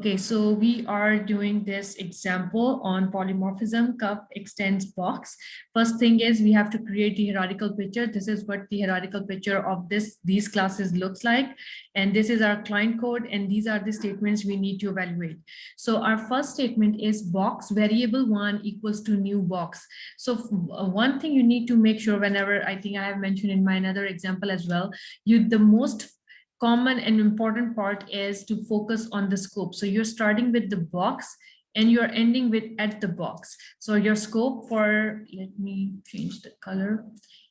Okay, so we are doing this example on polymorphism cup extends box. First thing is we have to create the hierarchical picture. This is what the hierarchical picture of these classes looks like. And this is our client code. And these are the statements we need to evaluate. So our first statement is box variable one equals to new box. So one thing you need to make sure whenever, I think I have mentioned in my another example as well, the most common and important part is to focus on the scope. So you're starting with the box and you're ending with at the box. So your scope for, let me change the color.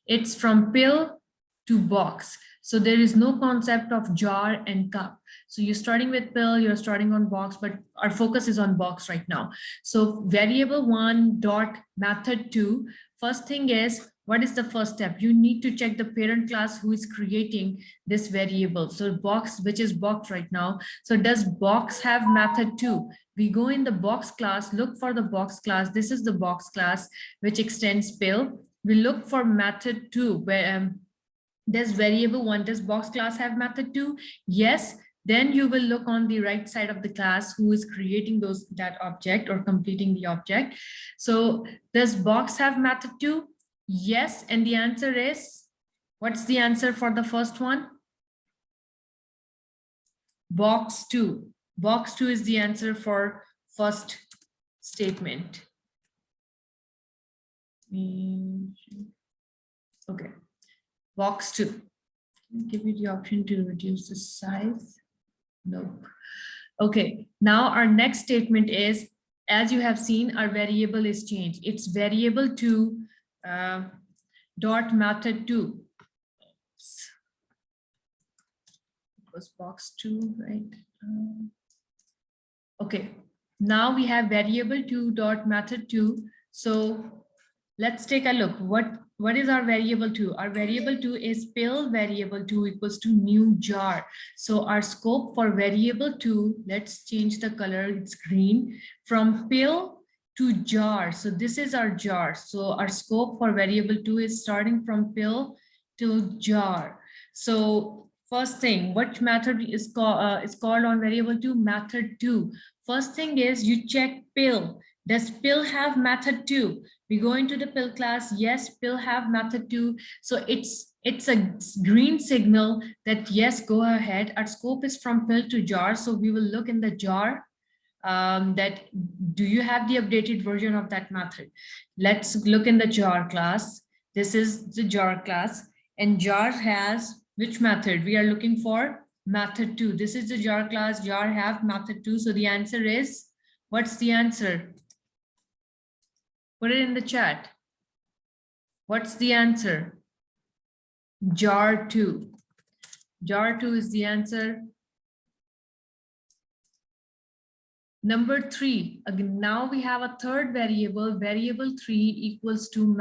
It's from pill to box. So there is no concept of jar and cup. So you're starting with pill, you're starting on box, but our focus is on box right now. So variable one dot method two, first thing is, what is the first step? You need to check the parent class who is creating this variable. So box, which is box right now. So does box have method two? We go in the box class, look for the box class. This is the box class, which extends pill. We look for method two, where does variable one, does box class have method two? Yes. Then you will look on the right side of the class who is creating that object or completing the object. So does box have method two? Yes, and the answer is, what's the answer for the first one? Box two. Box two is the answer for first statement. Okay, box two. Give you the option to reduce the size. Nope. Okay, now our next statement is, as you have seen, our variable is changed. It's variable two dot method two. It was box two, right? Okay, now we have variable two dot method two. So let's take a look. What is our variable two? Our variable two is pill variable two equals to new jar. So our scope for variable two, let's change the color, it's green, from pill to jar. So this is our jar. So our scope for variable two is starting from pill to jar. So first thing, what method is called on variable two? Method two. First thing is you check pill. Does pill have method two? We go into the pill class. Yes, pill have method two. So it's a green signal that yes, go ahead. Our scope is from pill to jar. So we will look in the jar. That do you have the updated version of that method? Let's look in the jar class. This is the jar class, and jar has which method? We are looking for method two. This is the jar class. Jar have method two. So the answer is, what's the answer? Put it in the chat. What's the answer? Jar two. Jar two is the answer. Number three, again, now we have a third variable, variable three equals to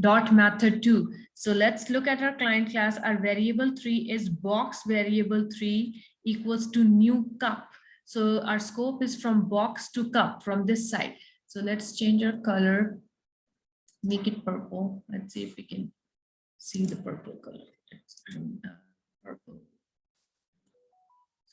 dot method two. So let's look at our client class. Our variable three is box variable three equals to new cup. So our scope is from box to cup from this side. So let's change our color, make it purple. Let's see if we can see the purple color. Purple.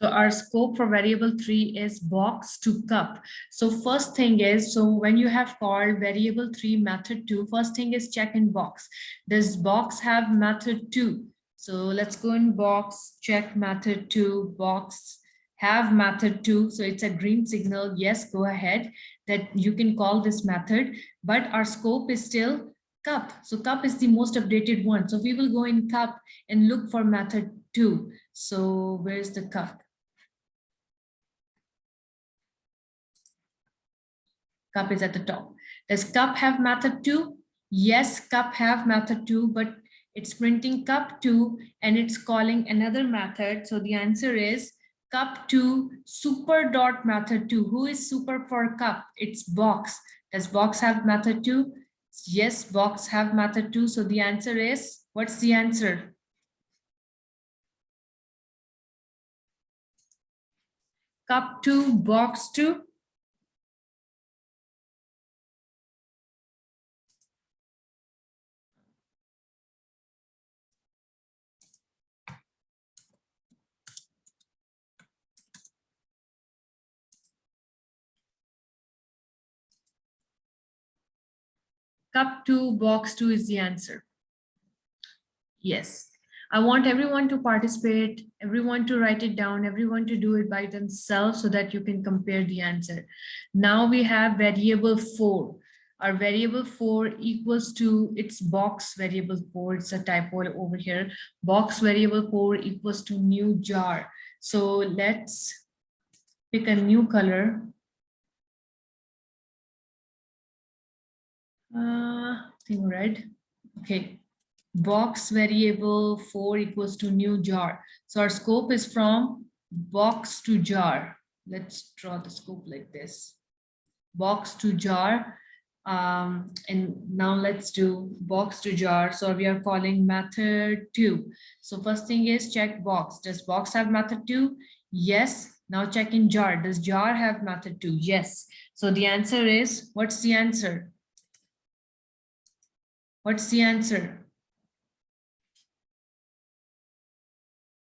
So our scope for variable three is box to cup. So first thing is, so when you have called variable three method two, first thing is check in box. Does box have method two? So let's go in box, check method two, box have method two. So it's a green signal. Yes, go ahead, that you can call this method, but our scope is still cup. So cup is the most updated one. So we will go in cup and look for method two. So where's the cup? Cup is at the top. Does cup have method two? Yes, cup have method two, but it's printing cup two and it's calling another method. So the answer is cup two super dot method two. Who is super for cup? It's box. Does box have method two? Yes, box have method two. So the answer is, what's the answer? Cup two, box two. cup 2, box 2 is the answer. Yes. I want everyone to participate, everyone to write it down, everyone to do it by themselves so that you can compare the answer. Now we have variable 4. Our variable 4 equals to its box variable 4. It's a typo over here. Box variable 4 equals to new jar. So let's pick a new color. I think red. Okay. Box variable 4 equals to new jar. So our scope is from box to jar. Let's draw the scope like this. Box to jar. And now let's do box to jar. So we are calling method 2. So first thing is check box. Does box have method 2? Yes. Now check in jar. Does jar have method 2? Yes. So the answer is, what's the answer? What's the answer?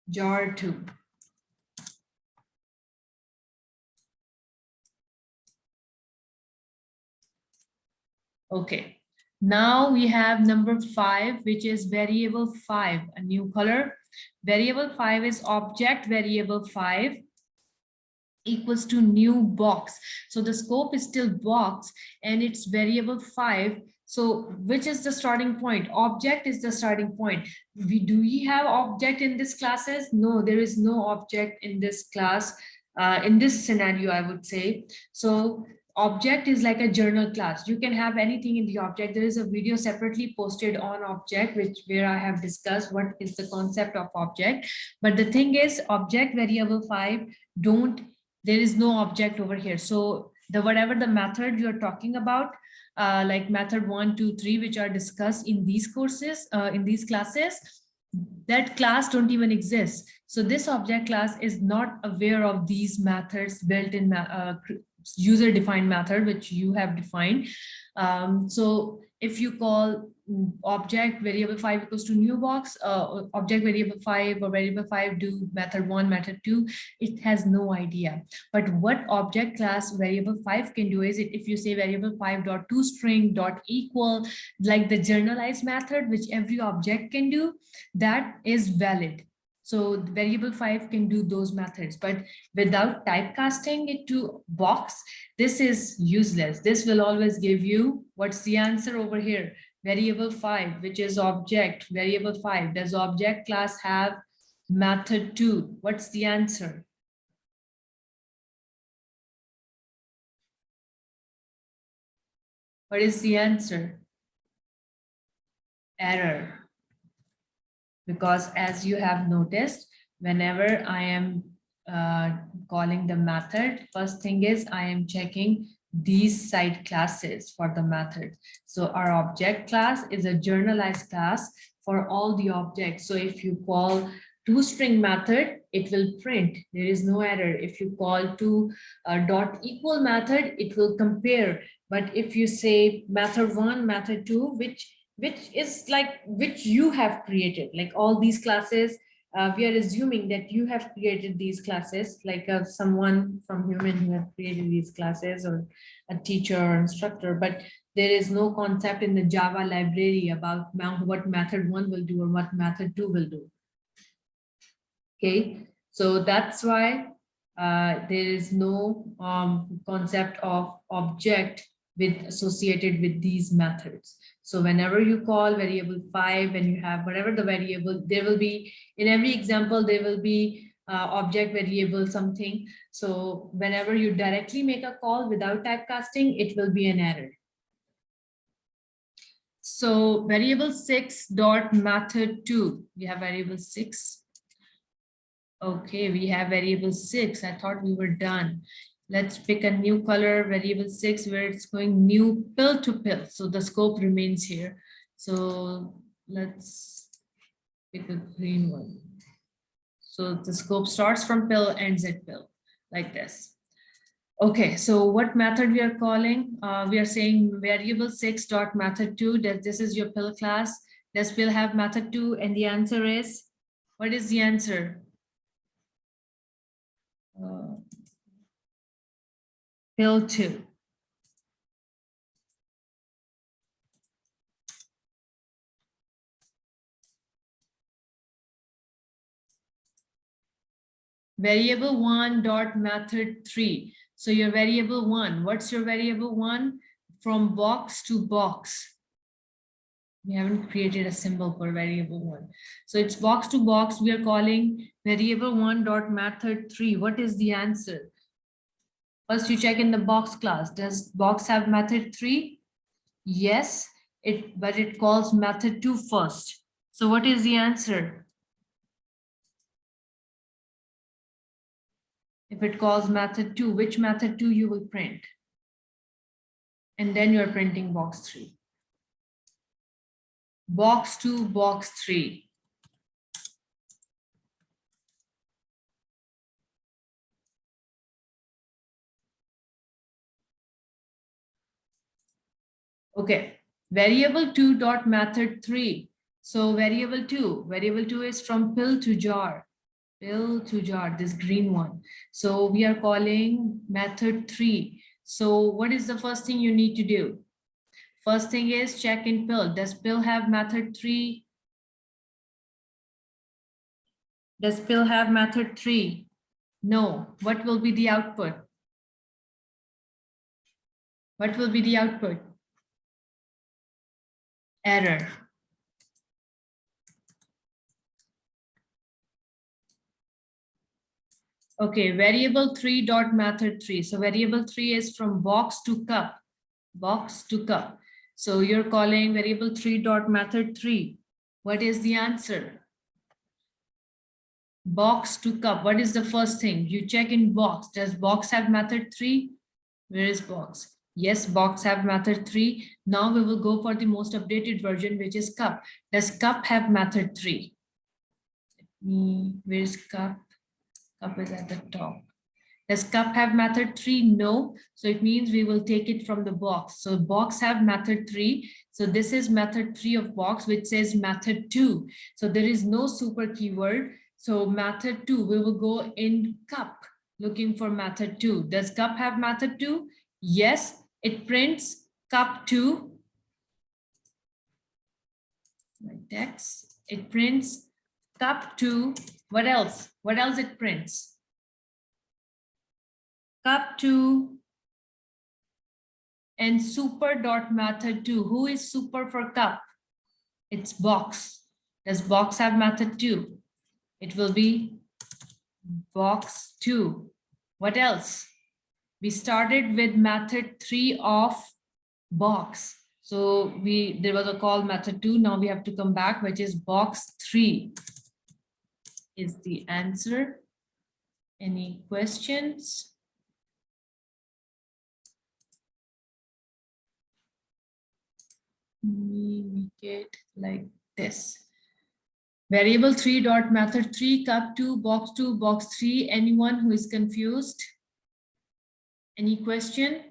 Jar 2. Okay, now we have number 5, which is variable 5, a new color. Variable 5 is object variable 5 equals to new box. So the scope is still box and it's variable 5. So which is the starting point? Object is the starting point. Do we have object in this classes? No, there is no object in this class. In this scenario, I would say. So object is like a journal class. You can have anything in the object. There is a video separately posted on object, where I have discussed what is the concept of object. But the thing is, object variable 5 there is no object over here. So whatever the method you're talking about, like method 1, 2, 3, which are discussed in these courses, in these classes, that class don't even exist. So this object class is not aware of these methods built in user defined method, which you have defined. So if you call object variable 5 equals to new box, object variable 5 or variable 5 do method 1, method 2, it has no idea. But what object class variable 5 can do is, if you say variable 5 dot toString dot equal, like the generalized method which every object can do, that is valid. So variable 5 can do those methods, but without typecasting it to box, this is useless. This will always give you, what's the answer over here? Variable 5, which is object variable 5. Does object class have method 2? What's the answer? What is the answer? Error. Because as you have noticed, whenever I am calling the method, first thing is I am checking these side classes for the method. So our object class is a generalized class for all the objects. So if you call toString method, it will print. There is no error. If you call to dot equal method, it will compare. But if you say method 1, method 2, which you have created, like all these classes, we are assuming that you have created these classes, like someone from human who have created these classes, or a teacher or instructor, but there is no concept in the Java library about what method 1 will do or what method 2 will do. Okay, so that's why there is no concept of object associated with these methods. So whenever you call variable 5 and you have whatever the variable, there will be, in every example, there will be object variable something. So whenever you directly make a call without typecasting, it will be an error. So variable 6 dot method 2, we have variable 6. Okay, we have variable 6. I thought we were done. Let's pick a new color, variable 6, where it's going new pill to pill. So the scope remains here. So let's pick a green one. So the scope starts from pill, ends at pill, like this. Okay, so what method we are calling? We are saying variable 6 dot method 2, that this is your pill class. Does pill have method 2? And the answer is, what is the answer? Pill 2. variable 1 dot method 3. So your variable 1, what's your variable 1? From box to box. We haven't created a symbol for variable 1. So it's box to box. We are calling variable 1 dot method 3. What is the answer? First, you check in the box class. Does box have method 3? Yes, but it calls method 2 first. So what is the answer? If it calls method 2, which method 2 you will print? And then you're printing box 3. Box 2, box 3. Okay, variable 2 dot method 3. So variable 2 is from pill to jar. Pill to jar, this green one. So we are calling method 3. So what is the first thing you need to do? First thing is check in pill. Does pill have method 3? Does pill have method 3? No. What will be the output? What will be the output? Error. Okay, variable 3 dot method 3. So variable 3 is from box to cup. Box to cup. So you're calling variable 3 dot method 3. What is the answer? Box to cup. What is the first thing? You check in box. Does box have method 3? Where is box? Yes, box have method 3. Now we will go for the most updated version, which is cup. Does cup have method 3? Where is cup? Cup is at the top. Does cup have method 3? No. So it means we will take it from the box. So box have method 3. So this is method 3 of box, which says method 2. So there is no super keyword. So method 2, we will go in cup looking for method 2. Does cup have method 2? Yes, it prints cup 2. My text. It prints cup 2. What else? What else it prints? Cup 2 and super dot method 2. Who is super for cup? It's box. Does box have method 2? It will be box 2. What else? We started with method 3 of box. So there was a call method 2. Now we have to come back, which is box 3 is the answer. Any questions? Make it like this. Variable 3 dot method 3, cup 2, box 2, box 3. Anyone who is confused? Any question?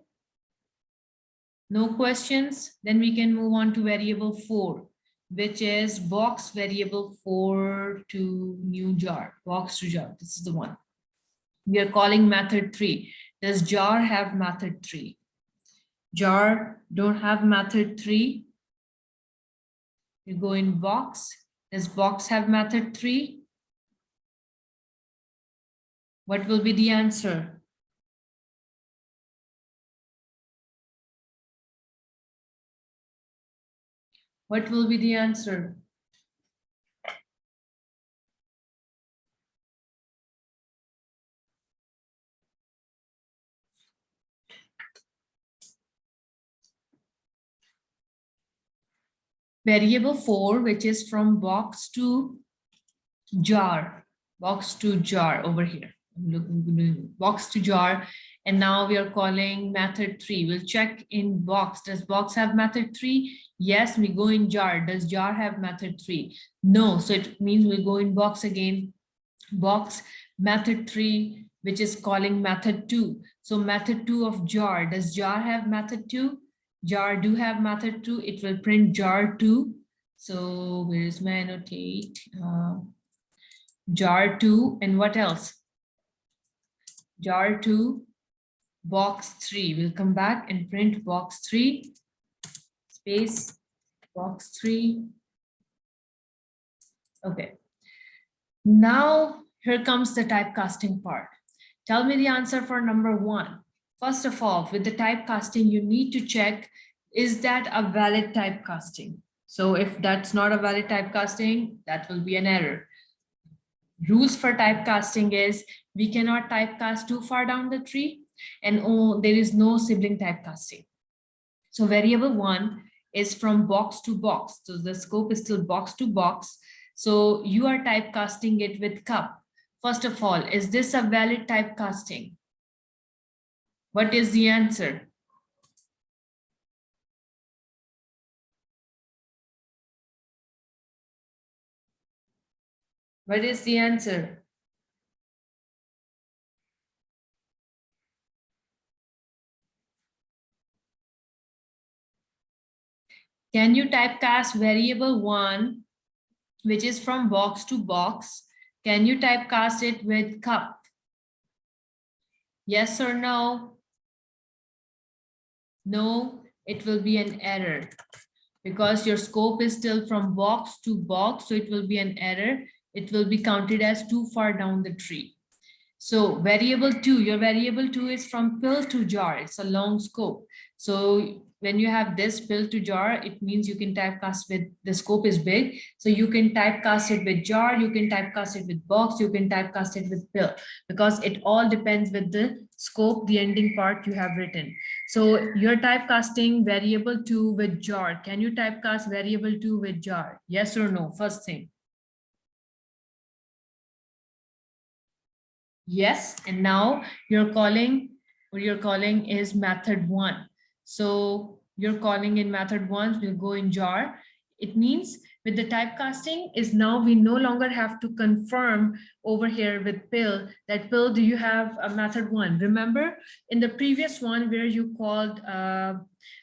No questions? Then we can move on to variable 4, which is box variable 4 to new jar, box to jar. This is the one. We are calling method 3. Does jar have method 3? Jar don't have method 3. You go in box. Does box have method 3? What will be the answer? What will be the answer? Variable 4, which is from box to jar, box to jar over here. I'm looking box to jar, and now we are calling method 3. We'll check in box. Does box have method 3? Yes, we go in jar. Does jar have method 3? No, so it means we'll go in box again. Box method 3, which is calling method 2. So method 2 of jar. Does jar have method 2? Jar do have method 2. It will print jar 2. So where is my annotate? Jar 2, and what else? Jar 2, box 3. We'll come back and print box 3, space, box 3. Okay. Now here comes the typecasting part. Tell me the answer for number 1. First of all, with the typecasting, you need to check, is that a valid typecasting? So if that's not a valid typecasting, that will be an error. Rules for typecasting is we cannot typecast too far down the tree, and there is no sibling typecasting. So variable 1 is from box to box. So the scope is still box to box. So you are typecasting it with cup. First of all, is this a valid typecasting? What is the answer? What is the answer? Can you typecast variable 1, which is from box to box? Can you typecast it with cup? Yes or no? No, it will be an error because your scope is still from box to box, so it will be an error. It will be counted as too far down the tree. So variable 2, your variable 2 is from pill to jar. It's a long scope. So when you have this pill to jar, it means you can typecast with, the scope is big. So you can typecast it with jar, you can typecast it with box, you can typecast it with pill, because it all depends with the scope, the ending part you have written. So you're typecasting variable 2 with jar. Can you typecast variable 2 with jar? Yes or no? First thing. Yes, and now you're calling, what you're calling is method 1. So you're calling in method 1 will go in jar. It means with the typecasting is now we no longer have to confirm over here with pill that pill, do you have a method 1? Remember in the previous one where you called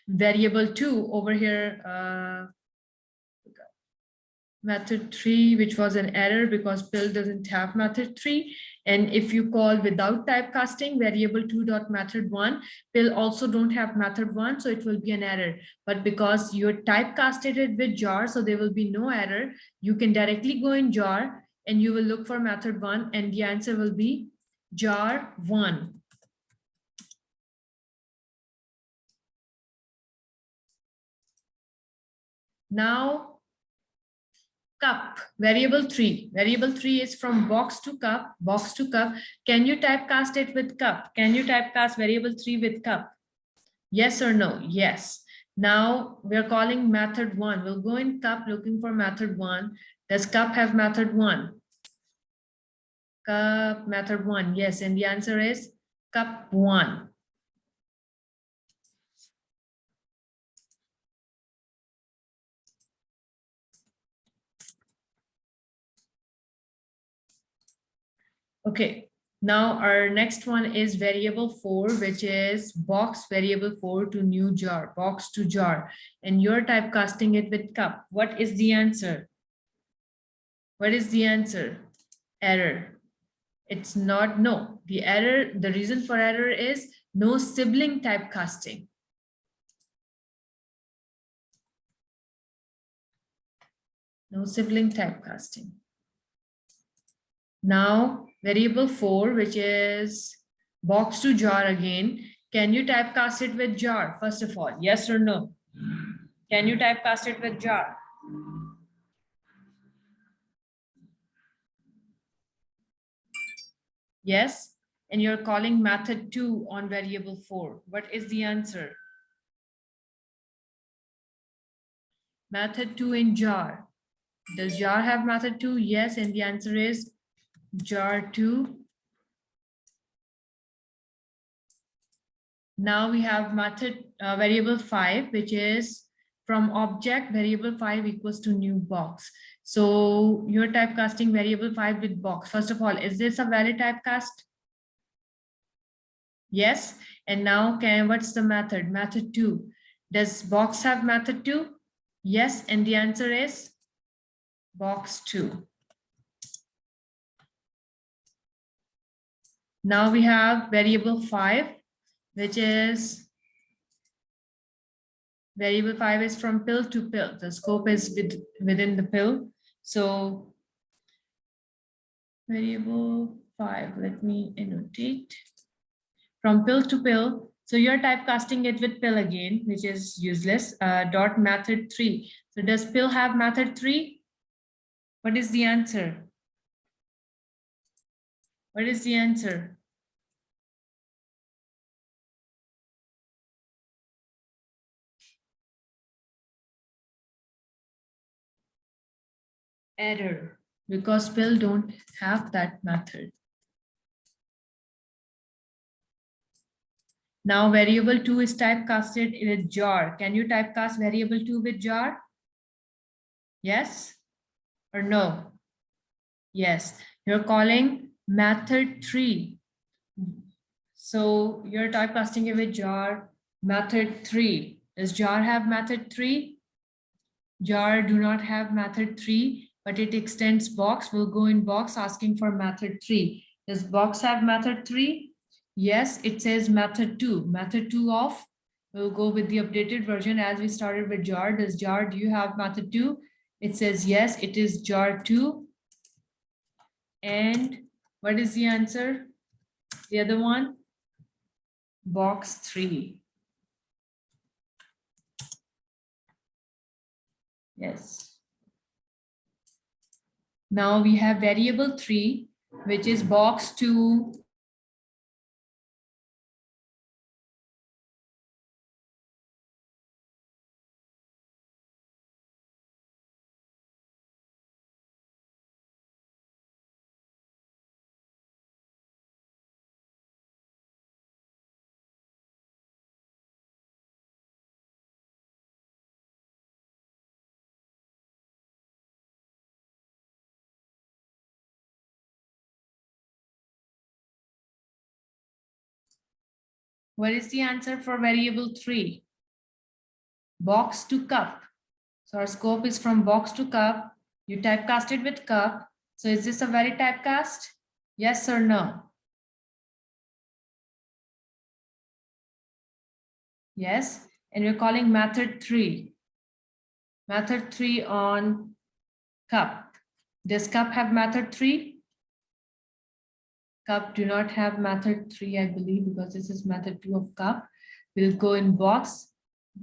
variable 2 over here, method 3, which was an error because pill doesn't have method 3. And if you call without typecasting variable 2 dot method 1, pill also don't have method 1, so it will be an error. But because you're typecasted it with jar, so there will be no error. You can directly go in jar and you will look for method 1, and the answer will be jar 1. Now cup, variable 3. Variable 3 is from box to cup, box to cup. Can you typecast it with cup? Can you typecast variable 3 with cup? Yes or no? Yes. Now we're calling method 1. We'll go in cup looking for method 1. Does cup have method 1? Cup, method 1. Yes, and the answer is cup 1. Okay, now our next one is variable 4, which is box variable 4 to new jar, box to jar, and you're typecasting it with cup. What is the answer? What is the answer? Error. It's not, no. The error, the reason for error is no sibling typecasting. No sibling typecasting. Now, variable 4, which is box to jar again. Can you typecast it with jar, first of all? Yes or no? Can you typecast it with jar? Yes. And you're calling method 2 on variable 4. What is the answer? Method 2 in jar. Does jar have method 2? Yes. And the answer is jar 2. Now we have method variable 5, which is from object variable 5 equals to new box. So you're typecasting variable 5 with box. First of all, is this a valid typecast? Yes. And now what's the method? Method 2. Does box have method 2? Yes. And the answer is box 2. Now we have variable 5, which is variable 5 is from pill to pill. The scope is within the pill. So variable 5, let me annotate. From pill to pill. So you're typecasting it with pill again, which is useless. Dot method 3. So does pill have method 3? What is the answer? What is the answer? Error, because pill don't have that method. Now variable 2 is typecasted in a jar. Can you typecast variable 2 with jar? Yes or no? Yes. You're calling method 3. So you're typecasting it with jar method 3. Does jar have method 3? Jar do not have method 3, but it extends box. Will go in box asking for method 3. Does box have method 3? Yes, it says method 2. Method 2 of, we'll go with the updated version as we started with jar. Does jar, do you have method 2? It says yes, it is jar 2. And what is the answer? The other one? Box 3. Yes. Now we have variable 3, which is box 2. What is the answer for variable 3? Box to cup. So our scope is from box to cup. You typecast it with cup. So is this a valid typecast? Yes or no? Yes. And we're calling method 3. Method 3 on cup. Does cup have method 3? Cup do not have method 3, I believe, because this is method 2 of cup. We'll go in box.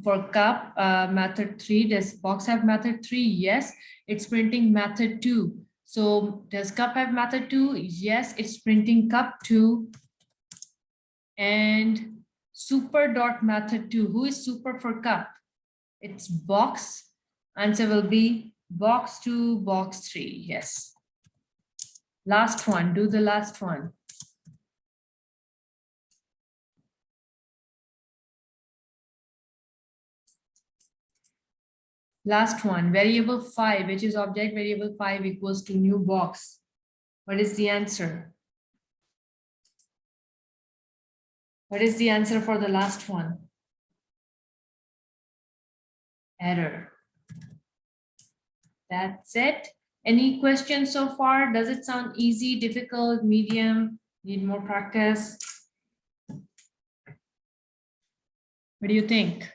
For cup, method 3, does box have method 3? Yes, it's printing method 2. So does cup have method 2? Yes, it's printing cup 2. And super dot method 2. Who is super for cup? It's box. Answer will be box 2, box 3. Yes. Last one, do the last one. Last one, variable 5, which is object variable 5 equals to new box. What is the answer? What is the answer for the last one? Error. That's it. Any questions so far? Does it sound easy, difficult, medium? Need more practice? What do you think?